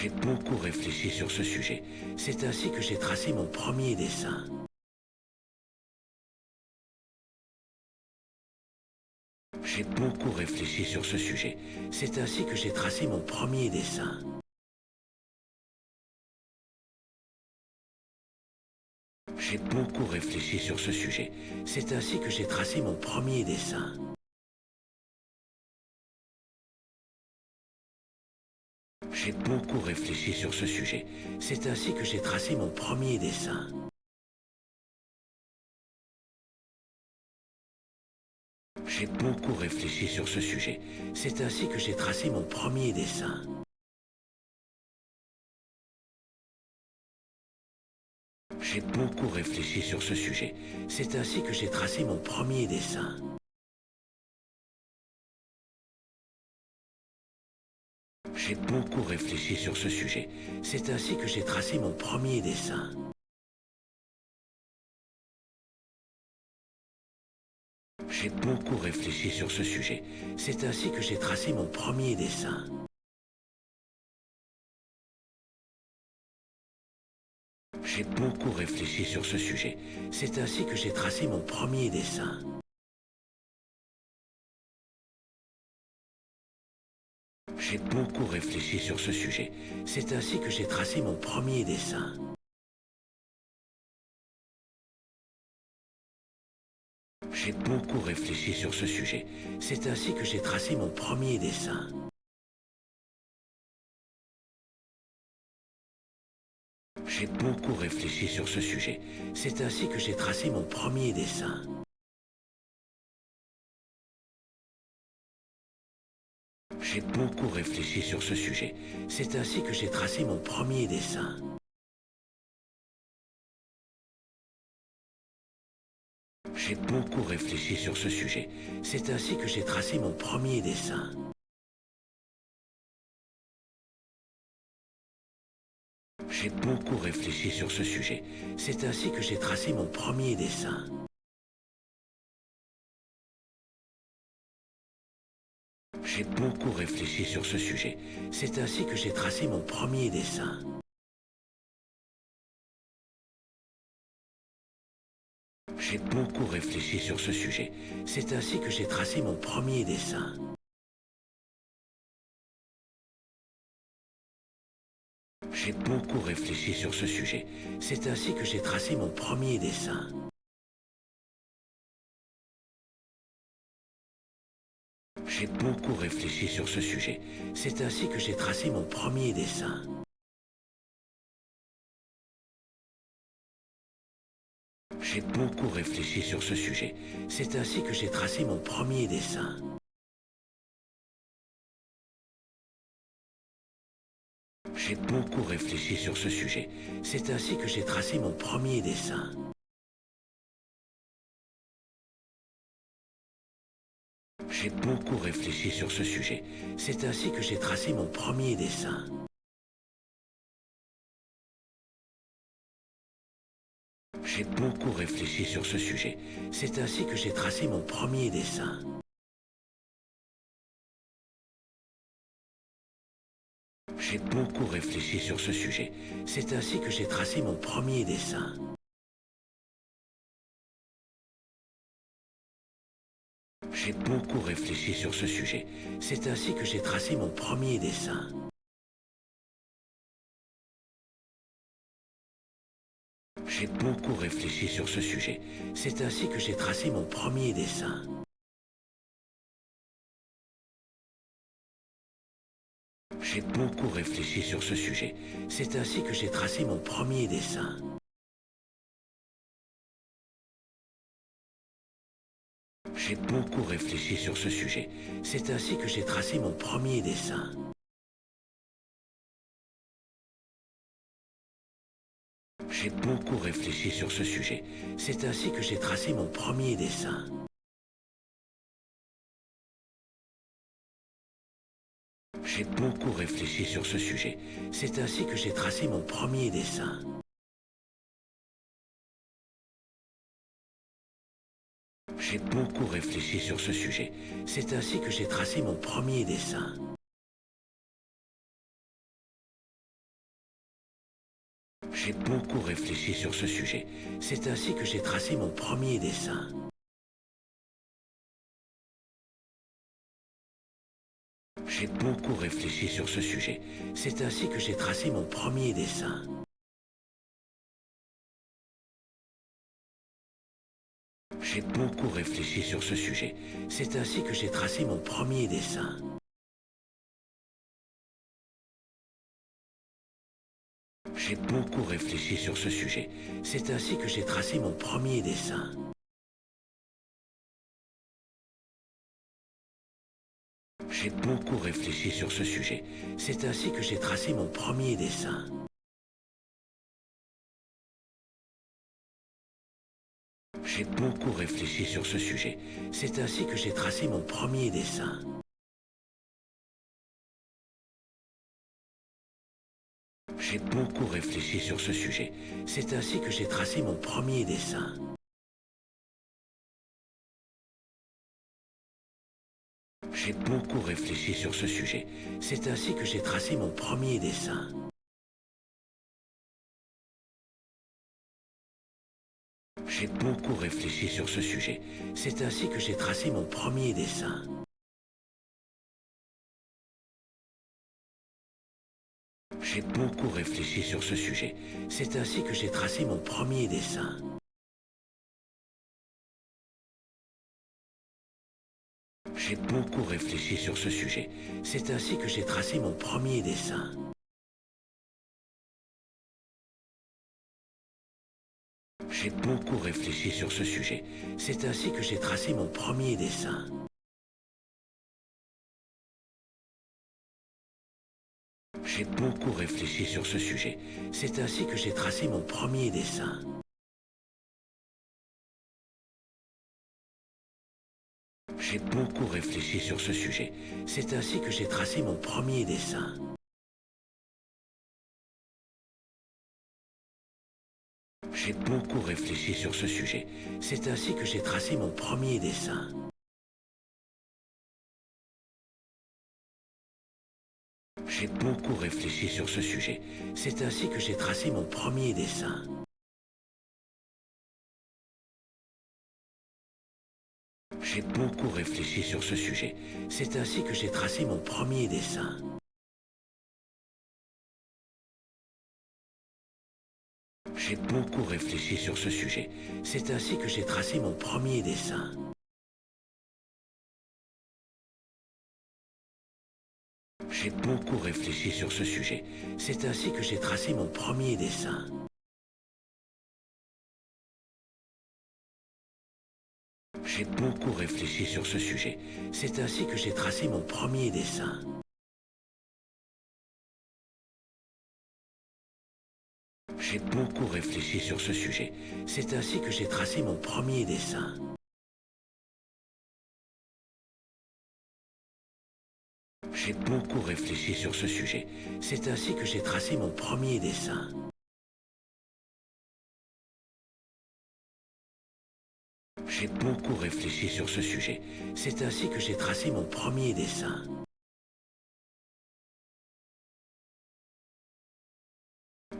J'ai beaucoup réfléchi sur ce sujet. C'est ainsi que j'ai tracé mon premier dessin. J'ai beaucoup réfléchi sur ce sujet. C'est ainsi que j'ai tracé mon premier dessin. J'ai beaucoup réfléchi sur ce sujet. C'est ainsi que j'ai tracé mon premier dessin. J'ai beaucoup réfléchi sur ce sujet. C'est ainsi que j'ai tracé mon premier dessin. J'ai beaucoup réfléchi sur ce sujet. C'est ainsi que j'ai tracé mon premier dessin. J'ai beaucoup réfléchi sur ce sujet. C'est ainsi que j'ai tracé mon premier dessin. J'ai beaucoup réfléchi sur ce sujet. C'est ainsi que j'ai tracé mon premier dessin. J'ai beaucoup réfléchi sur ce sujet. C'est ainsi que j'ai tracé mon premier dessin. J'ai beaucoup réfléchi sur ce sujet. C'est ainsi que j'ai tracé mon premier dessin. J'ai beaucoup réfléchi sur ce sujet. C'est ainsi que j'ai tracé mon premier dessin. J'ai beaucoup réfléchi sur ce sujet. C'est ainsi que j'ai tracé mon premier dessin. J'ai beaucoup réfléchi sur ce sujet. C'est ainsi que j'ai tracé mon premier dessin. J'ai beaucoup réfléchi sur ce sujet. C'est ainsi que j'ai tracé mon premier dessin. J'ai beaucoup réfléchi sur ce sujet. C'est ainsi que j'ai tracé mon premier dessin. J'ai beaucoup réfléchi sur ce sujet. C'est ainsi que j'ai tracé mon premier dessin. J'ai beaucoup réfléchi sur ce sujet. C'est ainsi que j'ai tracé mon premier dessin. J'ai beaucoup réfléchi sur ce sujet. C'est ainsi que j'ai tracé mon premier dessin. J'ai beaucoup réfléchi sur ce sujet. C'est ainsi que j'ai tracé mon premier dessin. J'ai beaucoup réfléchi sur ce sujet. C'est ainsi que j'ai tracé mon premier dessin. J'ai beaucoup réfléchi sur ce sujet. C'est ainsi que j'ai tracé mon premier dessin. J'ai beaucoup réfléchi sur ce sujet. C'est ainsi que j'ai tracé mon premier dessin. J'ai beaucoup réfléchi sur ce sujet. C'est ainsi que j'ai tracé mon premier dessin. J'ai beaucoup réfléchi sur ce sujet. C'est ainsi que j'ai tracé mon premier dessin. J'ai beaucoup réfléchi sur ce sujet. C'est ainsi que j'ai tracé mon premier dessin. J'ai beaucoup réfléchi sur ce sujet. C'est ainsi que j'ai tracé mon premier dessin. J'ai beaucoup réfléchi sur ce sujet. C'est ainsi que j'ai tracé mon premier dessin. J'ai beaucoup réfléchi sur ce sujet. C'est ainsi que j'ai tracé mon premier dessin. J'ai beaucoup réfléchi sur ce sujet. C'est ainsi que j'ai tracé mon premier dessin. J'ai beaucoup réfléchi sur ce sujet. C'est ainsi que j'ai tracé mon premier dessin. J'ai beaucoup réfléchi sur ce sujet. C'est ainsi que j'ai tracé mon premier dessin. J'ai beaucoup réfléchi sur ce sujet. C'est ainsi que j'ai tracé mon premier dessin. J'ai beaucoup réfléchi sur ce sujet. C'est ainsi que j'ai tracé mon premier dessin. J'ai beaucoup réfléchi sur ce sujet. C'est ainsi que j'ai tracé mon premier dessin. J'ai beaucoup réfléchi sur ce sujet. C'est ainsi que j'ai tracé mon premier dessin. J'ai beaucoup réfléchi sur ce sujet. C'est ainsi que j'ai tracé mon premier dessin. J'ai beaucoup réfléchi sur ce sujet. C'est ainsi que j'ai tracé mon premier dessin. J'ai beaucoup réfléchi sur ce sujet. C'est ainsi que j'ai tracé mon premier dessin. J'ai beaucoup réfléchi sur ce sujet. C'est ainsi que j'ai tracé mon premier dessin. J'ai beaucoup réfléchi sur ce sujet. C'est ainsi que j'ai tracé mon premier dessin. J'ai beaucoup réfléchi sur ce sujet. C'est ainsi que j'ai tracé mon premier dessin. J'ai beaucoup réfléchi sur ce sujet. C'est ainsi que j'ai tracé mon premier dessin. J'ai beaucoup réfléchi sur ce sujet. C'est ainsi que j'ai tracé mon premier dessin. J'ai beaucoup réfléchi sur ce sujet. C'est ainsi que j'ai tracé mon premier dessin. J'ai beaucoup réfléchi sur ce sujet. C'est ainsi que j'ai tracé mon premier dessin. J'ai beaucoup réfléchi sur ce sujet. C'est ainsi que j'ai tracé mon premier dessin. J'ai beaucoup réfléchi sur ce sujet. C'est ainsi que j'ai tracé mon premier dessin. J'ai beaucoup réfléchi sur ce sujet. C'est ainsi que j'ai tracé mon premier dessin. J'ai beaucoup réfléchi sur ce sujet. C'est ainsi que j'ai tracé mon premier dessin. J'ai beaucoup réfléchi sur ce sujet. C'est ainsi que j'ai tracé mon premier dessin. J'ai beaucoup réfléchi sur ce sujet. C'est ainsi que j'ai tracé mon premier dessin. J'ai beaucoup réfléchi sur ce sujet. C'est ainsi que j'ai tracé mon premier dessin. J'ai beaucoup réfléchi sur ce sujet. C'est ainsi que j'ai tracé mon premier dessin. J'ai beaucoup réfléchi sur ce sujet. C'est ainsi que j'ai tracé mon premier dessin. J'ai beaucoup réfléchi sur ce sujet. C'est ainsi que j'ai tracé mon premier dessin.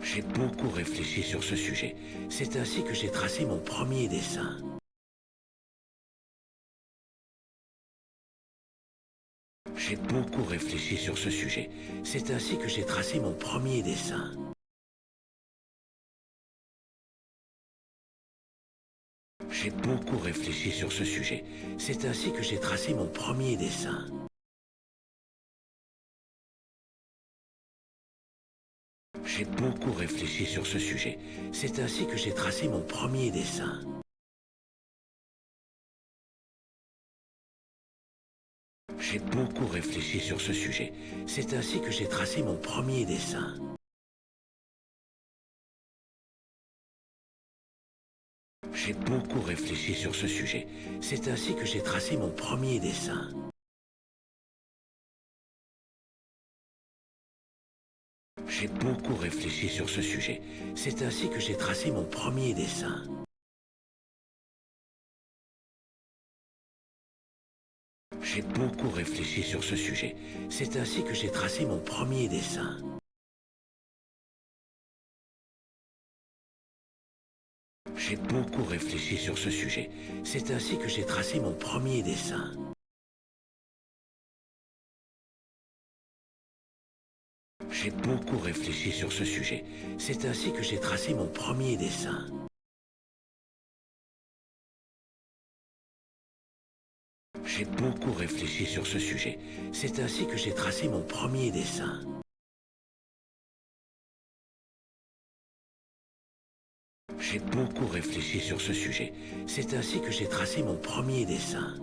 J'ai beaucoup réfléchi sur ce sujet. C'est ainsi que j'ai tracé mon premier dessin. J'ai beaucoup réfléchi sur ce sujet. C'est ainsi que j'ai tracé mon premier dessin. J'ai beaucoup réfléchi sur ce sujet. C'est ainsi que j'ai tracé mon premier dessin. J'ai beaucoup réfléchi sur ce sujet. C'est ainsi que j'ai tracé mon premier dessin. J'ai beaucoup réfléchi sur ce sujet. C'est ainsi que j'ai tracé mon premier dessin. J'ai beaucoup réfléchi sur ce sujet. C'est ainsi que j'ai tracé mon premier dessin. J'ai beaucoup réfléchi sur ce sujet. C'est ainsi que j'ai tracé mon premier dessin. J'ai beaucoup réfléchi sur ce sujet. C'est ainsi que j'ai tracé mon premier dessin. J'ai beaucoup réfléchi sur ce sujet. C'est ainsi que j'ai tracé mon premier dessin. J'ai beaucoup réfléchi sur ce sujet. C'est ainsi que j'ai tracé mon premier dessin. J'ai beaucoup réfléchi sur ce sujet. C'est ainsi que j'ai tracé mon premier dessin. J'ai beaucoup réfléchi sur ce sujet. C'est ainsi que j'ai tracé mon premier dessin.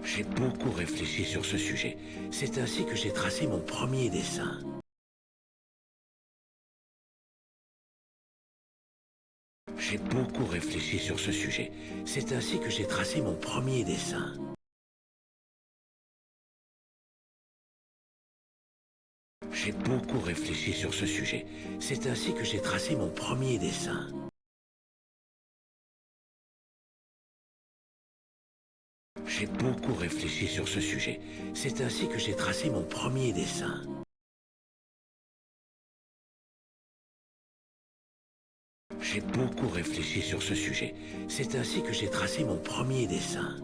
J'ai beaucoup réfléchi sur ce sujet. C'est ainsi que j'ai tracé mon premier dessin. J'ai beaucoup réfléchi sur ce sujet. C'est ainsi que j'ai tracé mon premier dessin. J'ai beaucoup réfléchi sur ce sujet. C'est ainsi que j'ai tracé mon premier dessin. J'ai beaucoup réfléchi sur ce sujet. C'est ainsi que j'ai tracé mon premier dessin. J'ai beaucoup réfléchi sur ce sujet. C'est ainsi que j'ai tracé mon premier dessin.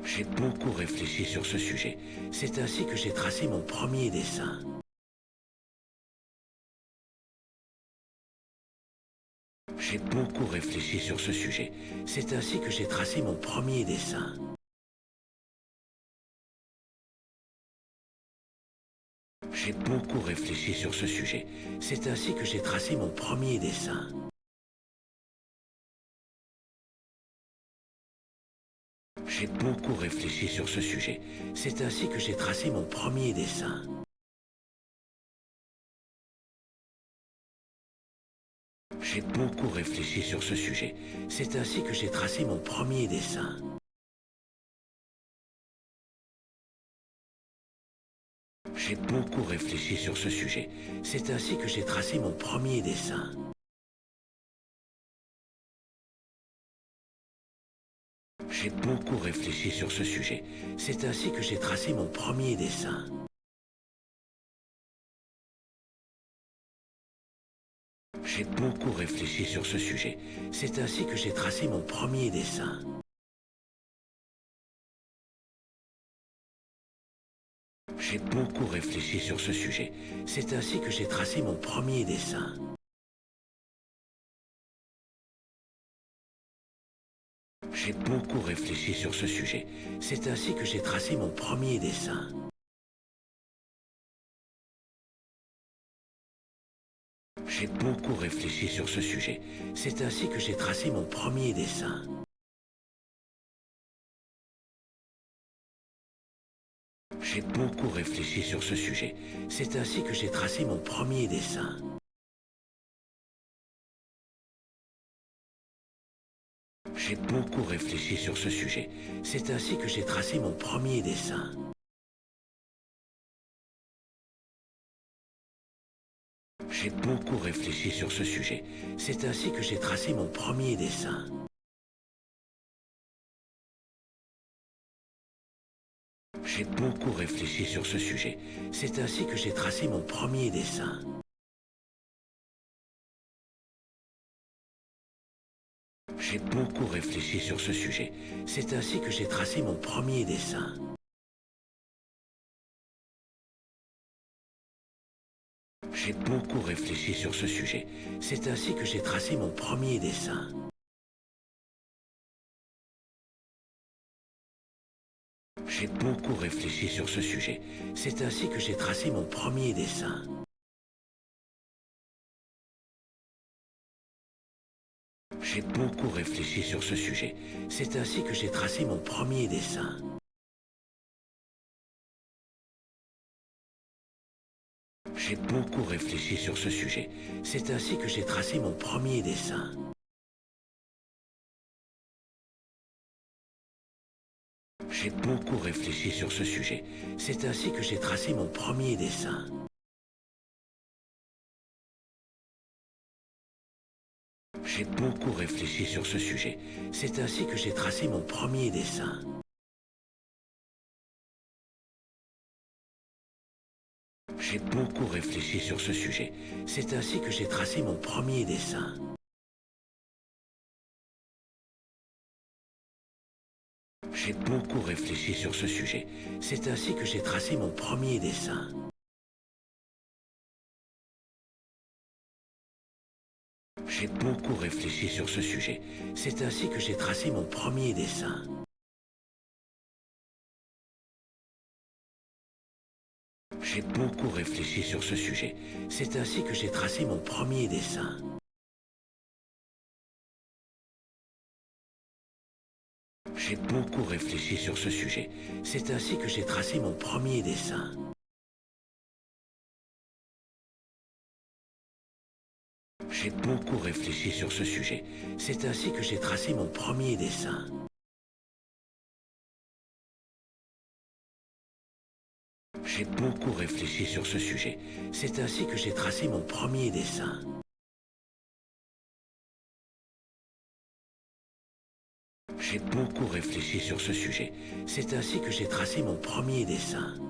J'ai beaucoup réfléchi sur ce sujet. C'est ainsi que j'ai tracé mon premier dessin. J'ai beaucoup réfléchi sur ce sujet. C'est ainsi que j'ai tracé mon premier dessin. J'ai beaucoup réfléchi sur ce sujet. C'est ainsi que j'ai tracé mon premier dessin. J'ai beaucoup réfléchi sur ce sujet. C'est ainsi que j'ai tracé mon premier dessin. J'ai beaucoup réfléchi sur ce sujet. C'est ainsi que j'ai tracé mon premier dessin. J'ai beaucoup réfléchi sur ce sujet. C'est ainsi que j'ai tracé mon premier dessin. J'ai beaucoup réfléchi sur ce sujet. C'est ainsi que j'ai tracé mon premier dessin. J'ai beaucoup réfléchi sur ce sujet. C'est ainsi que j'ai tracé mon premier dessin. J'ai beaucoup réfléchi sur ce sujet. C'est ainsi que j'ai tracé mon premier dessin. J'ai beaucoup réfléchi sur ce sujet. C'est ainsi que j'ai tracé mon premier dessin. J'ai beaucoup réfléchi sur ce sujet. C'est ainsi que j'ai tracé mon premier dessin. J'ai beaucoup réfléchi sur ce sujet. C'est ainsi que j'ai tracé mon premier dessin. J'ai beaucoup réfléchi sur ce sujet. C'est ainsi que j'ai tracé mon premier dessin. J'ai beaucoup réfléchi sur ce sujet. C'est ainsi que j'ai tracé mon premier dessin. J'ai beaucoup réfléchi sur ce sujet. C'est ainsi que j'ai tracé mon premier dessin. J'ai beaucoup réfléchi sur ce sujet. C'est ainsi que j'ai tracé mon premier dessin. J'ai beaucoup réfléchi sur ce sujet. C'est ainsi que j'ai tracé mon premier dessin. J'ai beaucoup réfléchi sur ce sujet. C'est ainsi que j'ai tracé mon premier dessin. J'ai beaucoup réfléchi sur ce sujet. C'est ainsi que j'ai tracé mon premier dessin. J'ai beaucoup réfléchi sur ce sujet. C'est ainsi que j'ai tracé mon premier dessin. J'ai beaucoup réfléchi sur ce sujet. C'est ainsi que j'ai tracé mon premier dessin. J'ai beaucoup réfléchi sur ce sujet. C'est ainsi que j'ai tracé mon premier dessin. J'ai beaucoup réfléchi sur ce sujet. C'est ainsi que j'ai tracé mon premier dessin. J'ai beaucoup réfléchi sur ce sujet. C'est ainsi que j'ai tracé mon premier dessin. J'ai beaucoup réfléchi sur ce sujet. C'est ainsi que j'ai tracé mon premier dessin. J'ai beaucoup réfléchi sur ce sujet. C'est ainsi que j'ai tracé mon premier dessin. J'ai beaucoup réfléchi sur ce sujet. C'est ainsi que j'ai tracé mon premier dessin. J'ai beaucoup réfléchi sur ce sujet. C'est ainsi que j'ai tracé mon premier dessin. J'ai beaucoup réfléchi sur ce sujet. C'est ainsi que j'ai tracé mon premier dessin. J'ai beaucoup réfléchi sur ce sujet. C'est ainsi que j'ai tracé mon premier dessin.